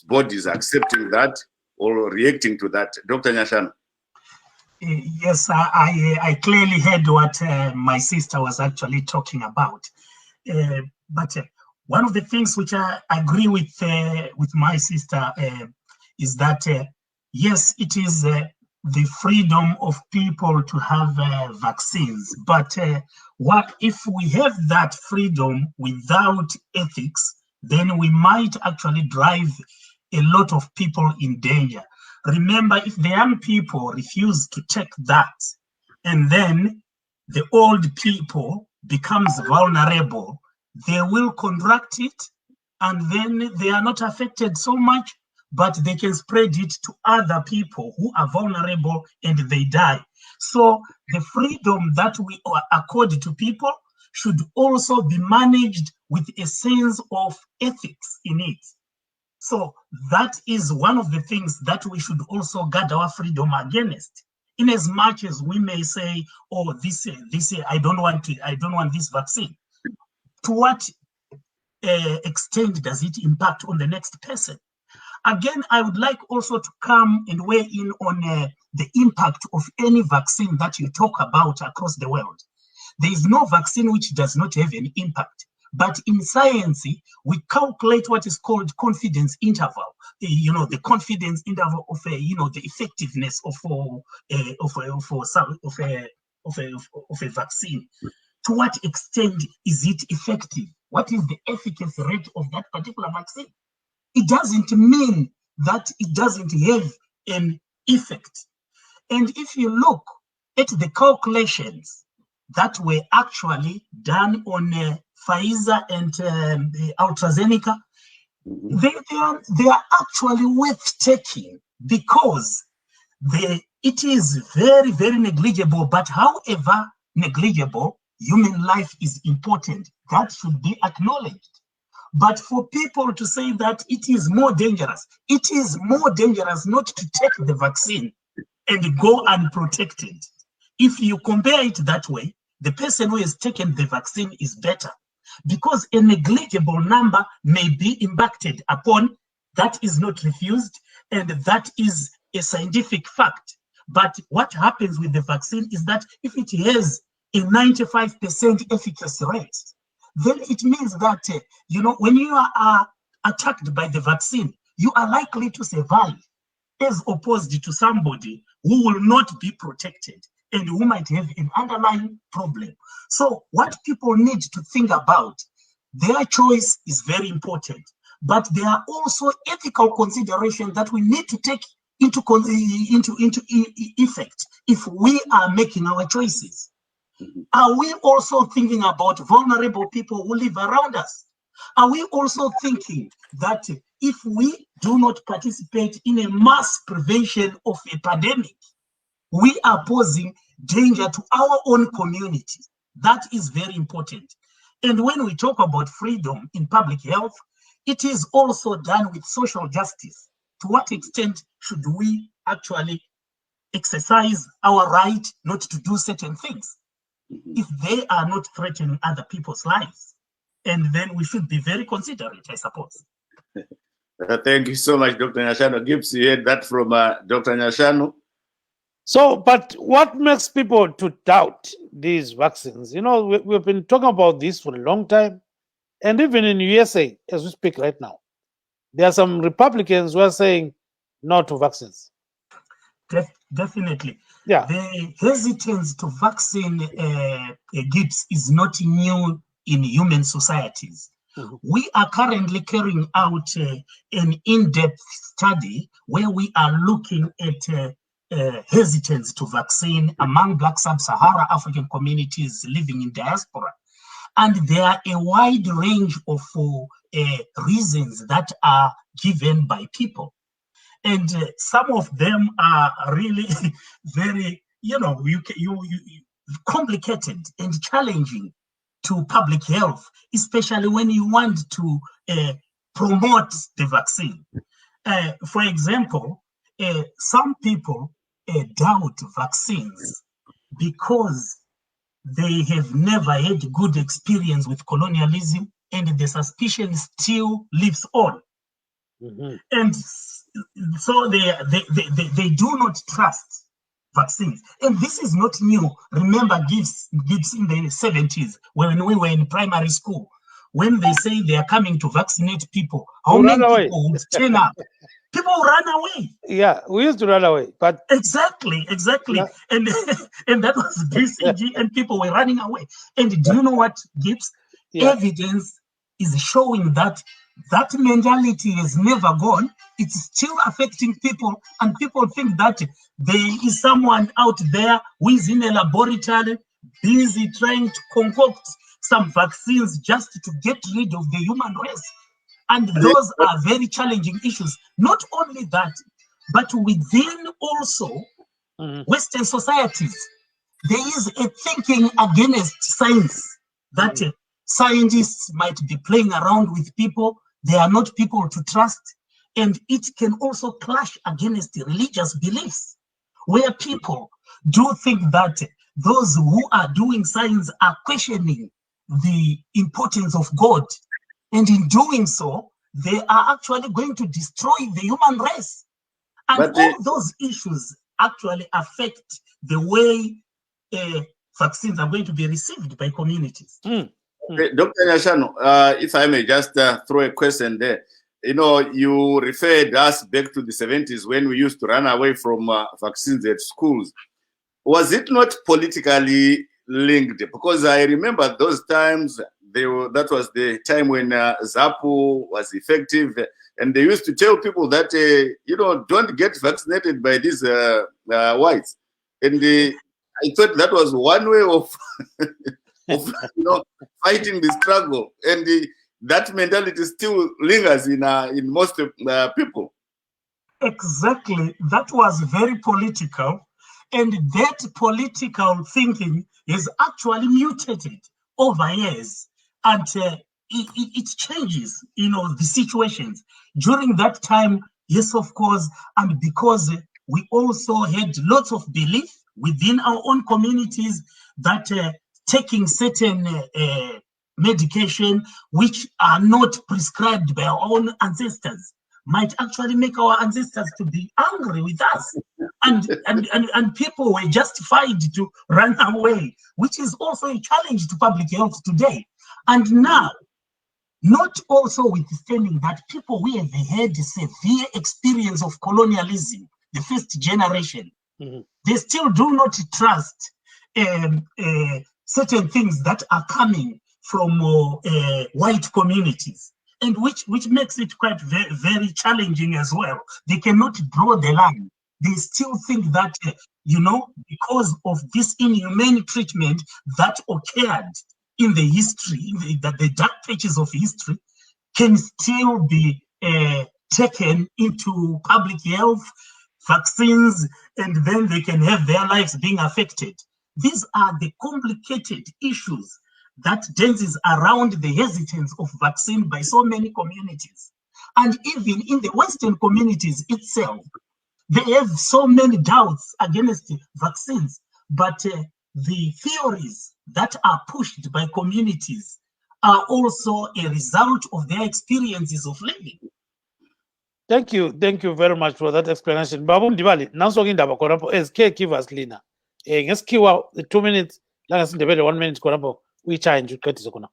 bodies accepting that or reacting to that. Dr. Nyashana. Yes, I clearly heard what my sister was actually talking about. But one of the things which I agree with my sister is that, yes, it is the freedom of people to have vaccines. But what if we have that freedom without ethics, then we might actually drive a lot of people in danger. Remember, if the young people refuse to take that, and then the old people becomes vulnerable, they will contract it, and then they are not affected so much, but they can spread it to other people who are vulnerable and they die. So the freedom that we accord to people should also be managed with a sense of ethics in it. So that is one of the things that we should also guard our freedom against. In as much as we may say, oh, this I don't want this vaccine. To what extent does it impact on the next person? Again, I would like also to come and weigh in on the impact of any vaccine that you talk about across the world. There is no vaccine which does not have an impact. But in science, we calculate what is called confidence interval. The confidence interval of the effectiveness of a vaccine. To what extent is it effective? What is the efficacy rate of that particular vaccine? It doesn't mean that it doesn't have an effect. And if you look at the calculations that were actually done on Pfizer and AstraZeneca, they are actually worth taking because it is very, very negligible. But however negligible, human life is important. That should be acknowledged. But for people to say that it is more dangerous not to take the vaccine and go unprotected. If you compare it that way, the person who has taken the vaccine is better because a negligible number may be impacted upon. That is not refused, and that is a scientific fact. But what happens with the vaccine is that if it has a 95% efficacy rate, then it means that, when you are attacked by the vaccine, you are likely to survive, as opposed to somebody who will not be protected. and who might have an underlying problem. So what people need to think about, their choice is very important, but there are also ethical considerations that we need to take into effect if we are making our choices. Are we also thinking about vulnerable people who live around us? Are we also thinking that if we do not participate in a mass prevention of a pandemic, we are posing danger to our own community? That is very important. And when we talk about freedom in public health, it is also done with social justice. To what extent should we actually exercise our right not to do certain things if they are not threatening other people's lives? And then we should be very considerate, I suppose. Thank you so much, Dr. Nyashano. Gibbs, you heard that from Dr. Nyashano. So, but what makes people to doubt these vaccines? You know, we've been talking about this for a long time. And even in USA, as we speak right now, there are some Republicans who are saying no to vaccines. Definitely. Yeah. The hesitance to vaccine Gibbs is not new in human societies. Mm-hmm. We are currently carrying out an in-depth study where we are looking at hesitance to vaccine among Black Sub-Saharan African communities living in diaspora. And there are a wide range of reasons that are given by people. And some of them are really very, complicated and challenging to public health, especially when you want to promote the vaccine. For example, some people doubt vaccines because they have never had good experience with colonialism, and the suspicion still lives on. Mm-hmm. And so they do not trust vaccines. And this is not new. Remember Gibbs in the 70s, when we were in primary school, when they say they are coming to vaccinate people, how many people would turn up? People run away. Yeah, we used to run away. But exactly. Yeah. And that was BCG, and people were running away. And do you know what, Gibbs? Yeah. Evidence is showing that mentality has never gone. It's still affecting people, and people think that there is someone out there who is in a laboratory busy trying to concoct some vaccines just to get rid of the human race. And those are very challenging issues. Not only that, but within also Western societies, there is a thinking against science, that scientists might be playing around with people. They are not people to trust. And it can also clash against religious beliefs, where people do think that those who are doing science are questioning the importance of God. And in doing so, they are actually going to destroy the human race. And all those issues actually affect the way vaccines are going to be received by communities. Dr. Nyashano, if I may just throw a question there. You know, you referred us back to the 70s when we used to run away from vaccines at schools. Was it not politically linked? Because I remember those times, that was the time when ZAPU was effective, and they used to tell people that, don't get vaccinated by these whites. And I thought that was one way of, fighting the struggle. And that mentality still lingers in most people. Exactly. That was very political. And that political thinking is actually mutated over years. And it changes, the situations. During that time, yes, of course, and because we also had lots of belief within our own communities that taking certain medication which are not prescribed by our own ancestors might actually make our ancestors to be angry with us. And people were justified to run away, which is also a challenge to public health today. And now, not also withstanding that, people who have had severe experience of colonialism, the first generation, They still do not trust certain things that are coming from white communities, and which makes it quite very, very challenging as well. They cannot draw the line. They still think that, because of this inhumane treatment that occurred in the history, the dark pages of history, can still be taken into public health, vaccines, and then they can have their lives being affected. These are the complicated issues that dances around the hesitance of vaccine by so many communities. And even in the Western communities itself, they have so many doubts against vaccines, but the theories that are pushed by communities are also a result of their experiences of living. Thank you very much for that explanation. Babu Ndibali, nanso indaba khonapho as caregivers lina. Ngesikhiwa 2 minutes, la ngasindebele 1 minute khonapho uyichaya nje uqedise khona.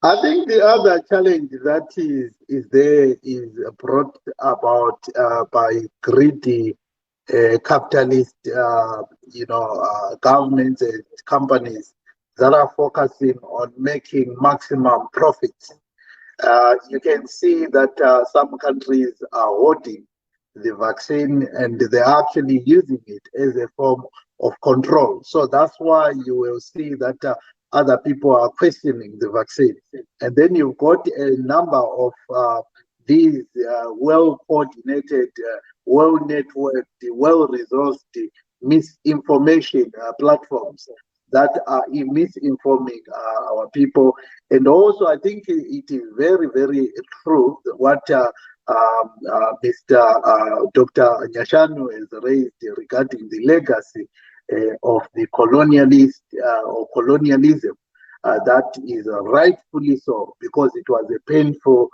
I think the other challenge that is there is brought about by greedy capitalist, governments and companies that are focusing on making maximum profits. You can see that some countries are hoarding the vaccine and they're actually using it as a form of control. So that's why you will see that other people are questioning the vaccine. And then you've got a number of these well-coordinated, well-networked, well-resourced misinformation platforms that are misinforming our people. And also, I think it is very, very true what Mr. Dr. Nyashanu has raised regarding the legacy of the colonialist or colonialism. That is rightfully so, because it was a painful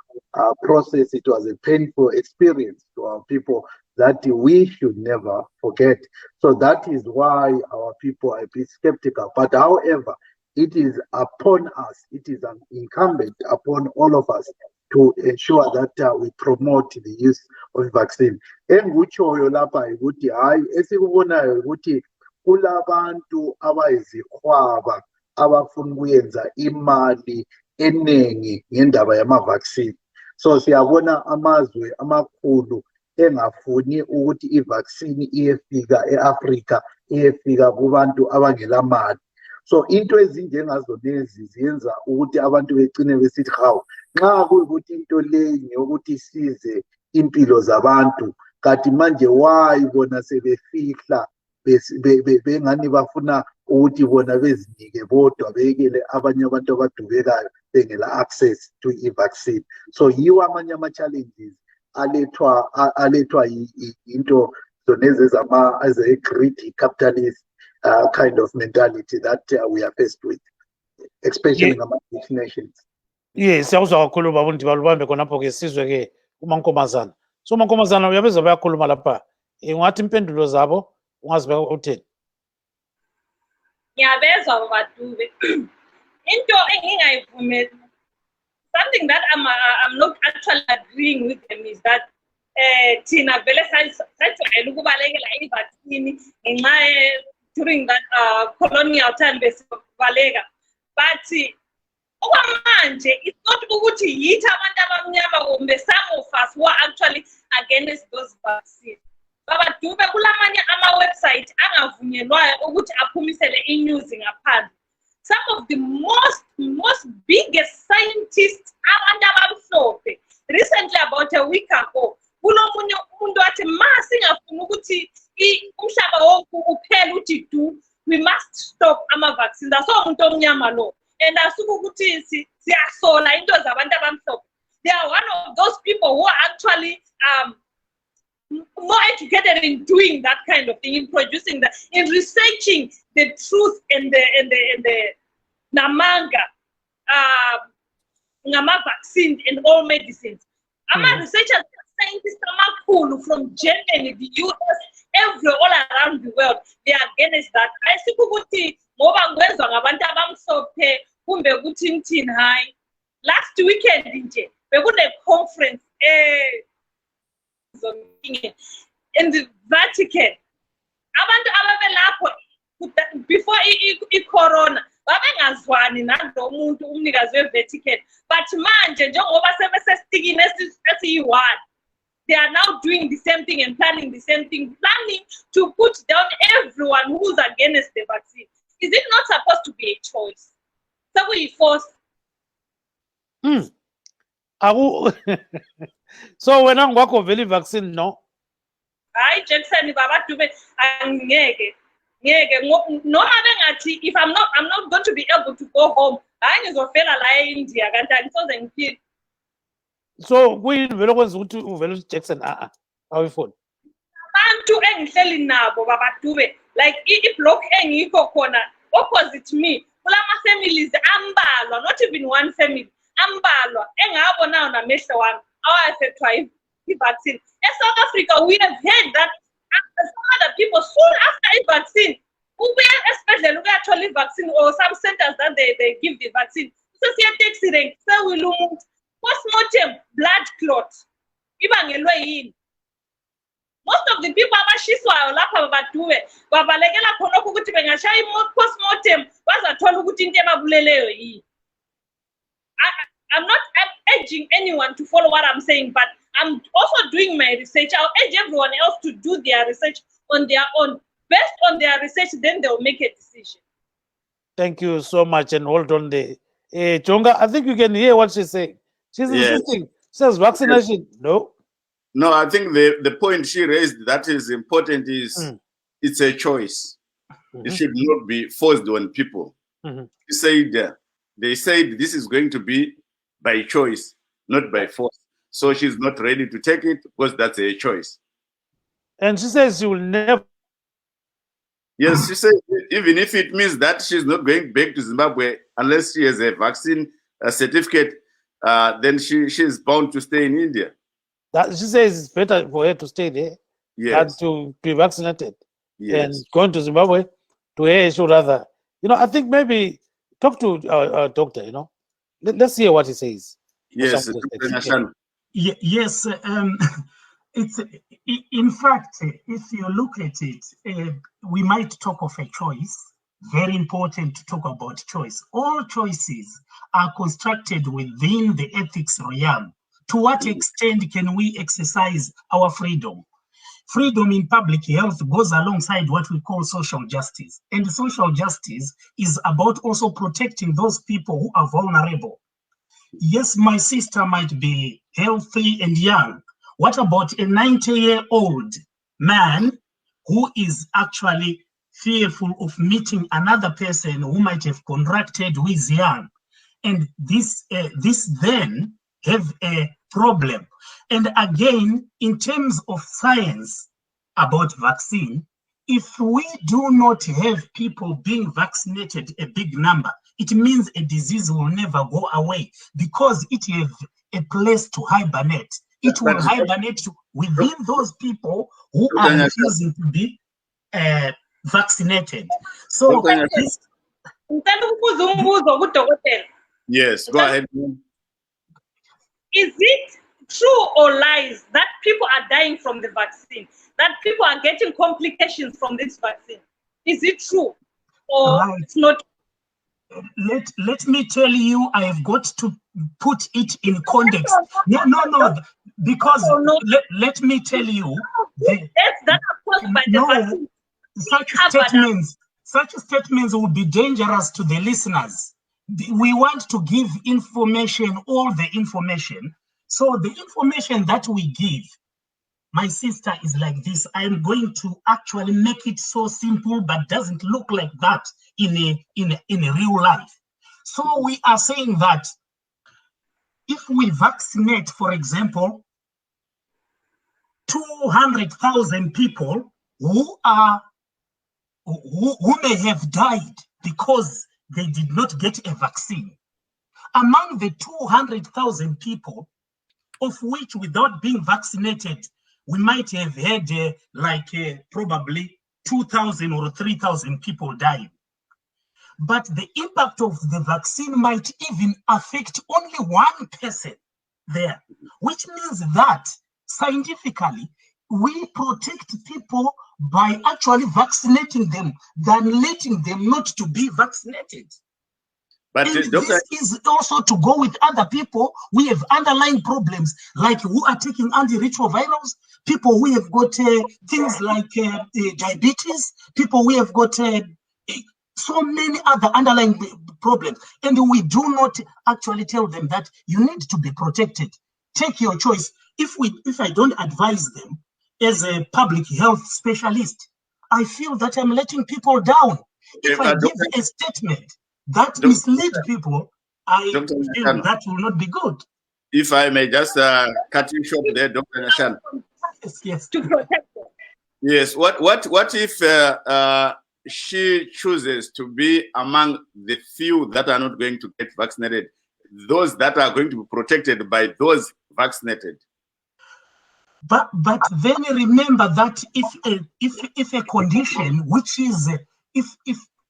process, it was a painful experience to our people that we should never forget. So that is why our people are a bit skeptical. But however, it is upon us, it is incumbent upon all of us to ensure that we promote the use of vaccine. Engutshoyo lapha ukuthi hayi esikubonayo ukuthi kulabantu abayizikhwaba abafuna ukuyenza imali eningi ngendaba yama-vaccine. So siyabona amazwe amakhulu engafuni ukuthi i-vaccine iyefika e-Afrika, iyefika kubantu abangela mali. So into ezinjengazo lezi ziyenza ukuthi abantu begcine besithi hawu, nxa kuyikuthi into leyi ngeyokuthi isize impilo zabantu, kanti manje why bona sebefihla bengani bafuna ukuthi bona bezinike bodwa bekele abanye abantu abadubekayo bengela access to i-vaccine. So yiwo amanye ama-challenges alethwa into zonezi as a greedy capitalist kind of mentality that we are faced with, especially in rich nations. Yes, siyakuzwa kakhulu Babu Ndibali, ubambe khonapho ke sizwe ke uMankomazana. So uMankomazana uyabeza bayakhuluma lapha. Ungathi impendulo zabo ungazibeka utheni? Ngiyabezwa babadube. Into engingayivumeli, something that I'm not actually agreeing with them is that thina vele sajwayele ukubalekela i-vaccine ngenxa during that colonial time besibaleka. But okwamanje it's not ukuthi yithi abantu abamnyama kumbe some of us who are actually against those vaccines. Babadube kulamanye ama-website angavunyelwayo ukuthi aphumisele i-news ngaphandle. Some of the most biggest scientists abantu abamhlophe recently about a week ago kulomunye umuntu wathi masingafuna ukuthi umhlaba wonke uphele uthi we must stop ama-vaccines. Aso umuntu omnyama lo, and asuke ukuthi siyasola into zabantu abamhlophe. They are one of those people who are actually more educated in doing that kind of thing, in producing that, in researching the truth and the namanga, vaccines and all medicines. Researchers, scientists from Germany, the US, all around the world, they are against that. I see ukuthi ngoba ngwezwa ngabantu abamhlophe kumbe ukuthi ngithini hayi. Last weekend nje bekune conference in the Vatican. abantu ababelapho before i-corona babengazwani nalo muntu umnikazi we-vertical, but manje njengoba sebesesitikini esiyi-one, they are now doing the same thing and planning the same thing, planning to put down everyone who's against the vaccine. Is it not supposed to be a choice? So we force. So when I'm working with the vaccine, no. I Jackson, Baba Dube, and Ngege. No, if I'm not going to be able to go home. I need to feel like India. So we will to Jackson. How we phone? Bantu engihleli nabo Baba Dube, like block engikho khona opposite me. Kulama families ambalwa, not even one family. Ambalwa engabona namehlo wami awafethwa i-vaccine. In South Africa, we have heard that some other people soon after a vaccine, especially look at the vaccine or some centers that they give the vaccine. So we look postmortem blood clot. Most of the people abashiswayo lapha babatuwe babalekela khona ukuthi bengashaya postmortem bazathola ukuthi into ebabuleleyo yini. I'm not urging anyone to follow what I'm saying, but I'm also doing my research. I'll urge everyone else to do their research on their own. Based on their research, then they'll make a decision. Thank you so much, and hold on there. Chonga, I think you can hear what she's saying. She's insisting. Says vaccination. No. No, I think the point she raised that is important is it's a choice. It should not be forced on people. She said, they said this is going to be by choice, not by force. So she's not ready to take it because that's a choice. And she says she will never. Yes, she said even if it means that she's not going back to Zimbabwe unless she has a vaccine certificate, then she's bound to stay in India. That she says it's better for her to stay there than to be vaccinated. And going to Zimbabwe, to her, she would rather. I think maybe talk to our doctor, Let's hear what he says. Yes. Yes. It's in fact, if you look at it, we might talk of a choice. Very important to talk about choice. All choices are constructed within the ethics realm. To what extent can we exercise our freedom? Freedom in public health goes alongside what we call social justice. And social justice is about also protecting those people who are vulnerable. Yes, my sister might be healthy and young. What about a 90-year-old man who is actually fearful of meeting another person who might have contracted who is young? And this then have a problem. And again, in terms of science about vaccine, if we do not have people being vaccinated a big number, it means a disease will never go away because it has a place to hibernate. It will hibernate within those people who are refusing to be vaccinated. So this. Yes, go ahead. Is it true or lies that people are dying from the vaccine? That people are getting complications from this vaccine? Is it true or it's not? Let me tell you, I have got to put it in context. No, because let me tell you. Such statements will be dangerous to the listeners. We want to give information, all the information. So the information that we give, my sister, is like this. I'm going to actually make it so simple, but doesn't look like that in a real life. So we are saying that if we vaccinate, for example, 200,000 people who may have died because they did not get a vaccine, among the 200,000 people, of which without being vaccinated, we might have had probably 2,000 or 3,000 people dying. But the impact of the vaccine might even affect only one person there, which means that scientifically, we protect people by actually vaccinating them than letting them not to be vaccinated. But And Doctor, this is also to go with other people who have underlying problems, like who are taking antiretrovirals, people who have got things like diabetes, people who have got so many other underlying problems. And we do not actually tell them that you need to be protected. Take your choice. If I don't advise them as a public health specialist, I feel that I'm letting people down. If I give a statement that mislead people, I feel that will not be good. If I may just cut you short there, Dr. Nashan. Yes. To protect them. Yes. What if she chooses to be among the few that are not going to get vaccinated, those that are going to be protected by those vaccinated? But then remember that if a condition which is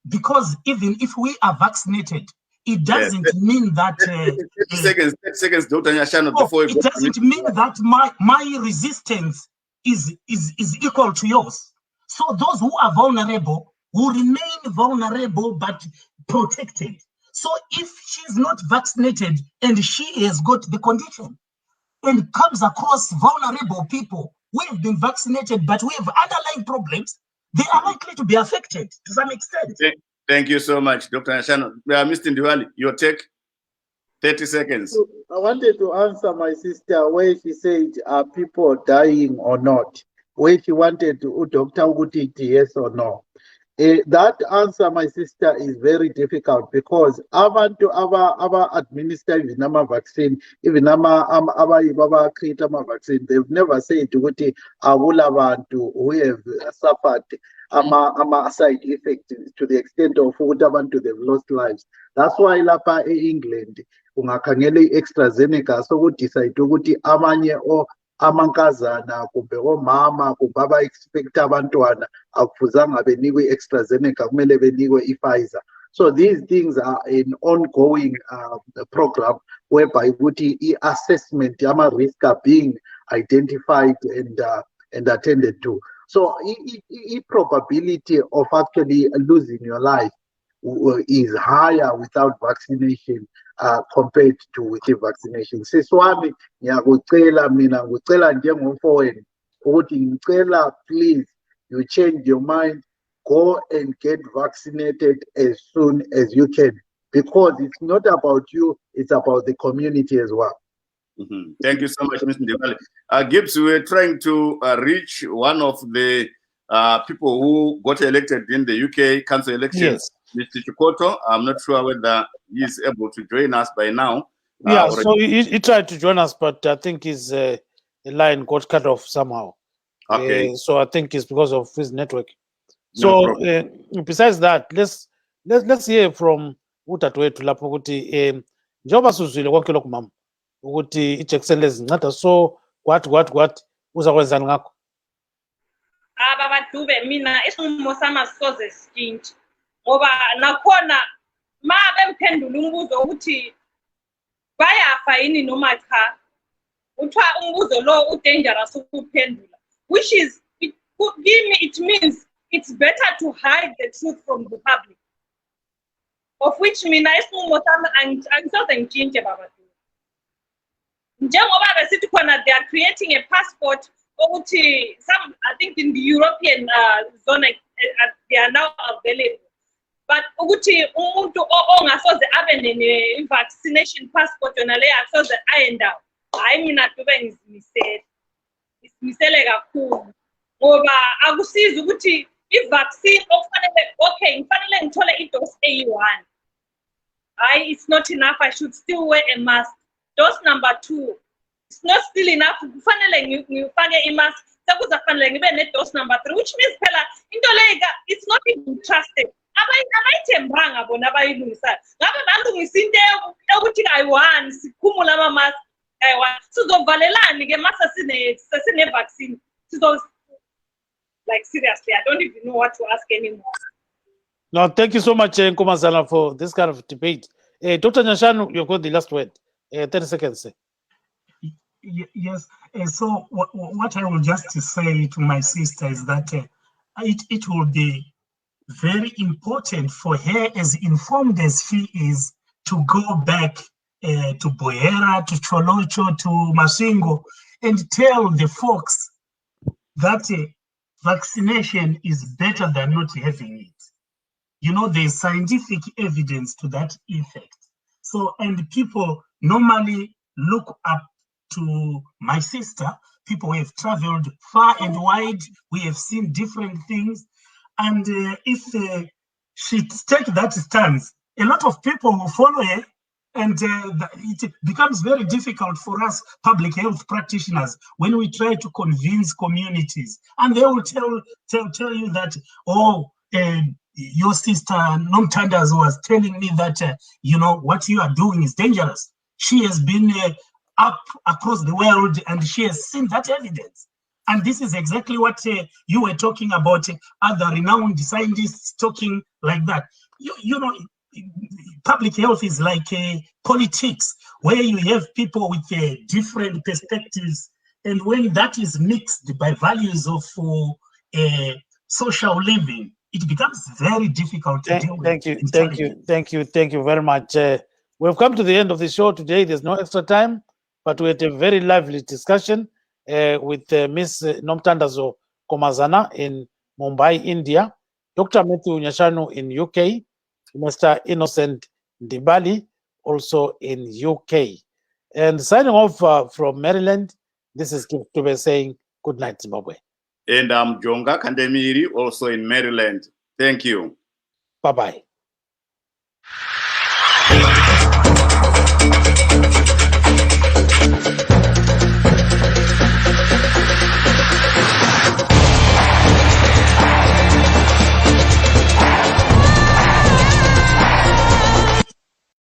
because even if we are vaccinated, it doesn't mean that 30 seconds, Dr. Nyashano, before it doesn't mean that my resistance is equal to yours. So those who are vulnerable will remain vulnerable but protected. So if she's not vaccinated and she has got the condition and comes across vulnerable people who have been vaccinated but we have underlying problems, they are likely to be affected to some extent. Thank you so much, Dr. Nyashano. Mr. Ndiwali, your take, 30 seconds. I wanted to answer my sister where she said, are people dying or not? Where she wanted to Dr. Uguti yes or no. That answer, my sister, is very difficult because our administer even vaccine, even our create vaccine, they've never said to who have suffered side effects to the extent of to they've lost lives. That's why lapa England ungakhangela extrazeneca so decide ukuthi amanye amankazana kumbe omama kumbe aba-expecta abantwana akufuzanga benikwe i-extrazeneca kumele benikwe i-Pfizer. So these things are an ongoing program whereby ukuthi i-assessment ama-risk are being identified and attended to. So probability of actually losing your life is higher without vaccination compared to with the vaccination. Siswami ngiyakucela mina ngicela njengomfowenu ukuthi ngicela please you change your mind, go and get vaccinated as soon as you can, because it's not about you, it's about the community as well. Mm-hmm. Thank you so much, Mr. Ndiwali. Gibbs, we were trying to reach one of the people who got elected in the UK council elections. Yes. Mr. Chikoto, I'm not sure whether he's able to join us by now. Yeah, so he tried to join us, but I think his line got cut off somehow. Okay. So I think it's because of his network. So besides that, let's hear from utatwethu lapho ukuthi njengoba sizwile konke lokhu mama ukuthi ijekiseni lezinceda, so what uzakwenzani ngakho? Baba Dube, mina isinqumo sami asisoze sitshintshe ngoba nakhona ma bemphendula umbuzo ukuthi bayafa yini noma cha, uthiwa umbuzo lo udangerous ukuphendula, which is it means it's better to hide the truth from the public, of which mina isinqumo sami angisoze ngitshintshe Baba Dube. Njengoba besithi khona they are creating a passport ukuthi some, I think in the European zone they are now available, but ukuthi umuntu ongasoze abe ne-vaccination passport yona leyo akusoze ayendawo, hayi mina Dube ngizimisele kakhulu ngoba akusizi ukuthi i-vaccine okufanele ngifanele ngithole i-dose eyi-1, hayi it's not enough, I should still wear a mask. Dose number 2, it's not still enough, kufanele ngifake i-mask, sekuzafanele ngibe ne-dose number 3, which means phela into leyo it's not even trusted. Abayithembanga bona abayilungisayo. Ngabe balungisa into ukuthi ayi-1 sikhumula ama-mask, ayi-1 sizovalelani ke mase sine-vaccine, like seriously, I don't even know what to ask anymore. No, thank you so much, Nkomazana, for this kind of debate. Dr. Nyashanu, you've got the last word. 30 seconds. Yes. So what I will just say to my sister is that it will be very important for her, as informed as she is, to go back to Boera, to Cholocho, to Masingo, and tell the folks that vaccination is better than not having it. You know, there's scientific evidence to that effect. So, and people normally look up to my sister. People have traveled far and wide. We have seen different things. And if she take that stance, a lot of people will follow her, and it becomes very difficult for us public health practitioners when we try to convince communities, and they will tell you that, oh, your sister Nomtandas was telling me that you know, what you are doing is dangerous. She has been up across the world and she has seen that evidence. And this is exactly what you were talking about, other renowned scientists talking like that. You know, public health is like politics, where you have people with different perspectives. And when that is mixed by values of social living, it becomes very difficult to deal with. Thank you very much. We've come to the end of the show today. There's no extra time, but we had a very lively discussion with Ms. Nomtandazo Komazana in Mumbai, India, Dr. Matthew Nyashanu in UK, Mr. Innocent Ndibali also in UK. And signing off from Maryland, this is Kiptube saying good night, Zimbabwe. And I'm Jonga Kandemiri, also in Maryland. Thank you. Bye-bye.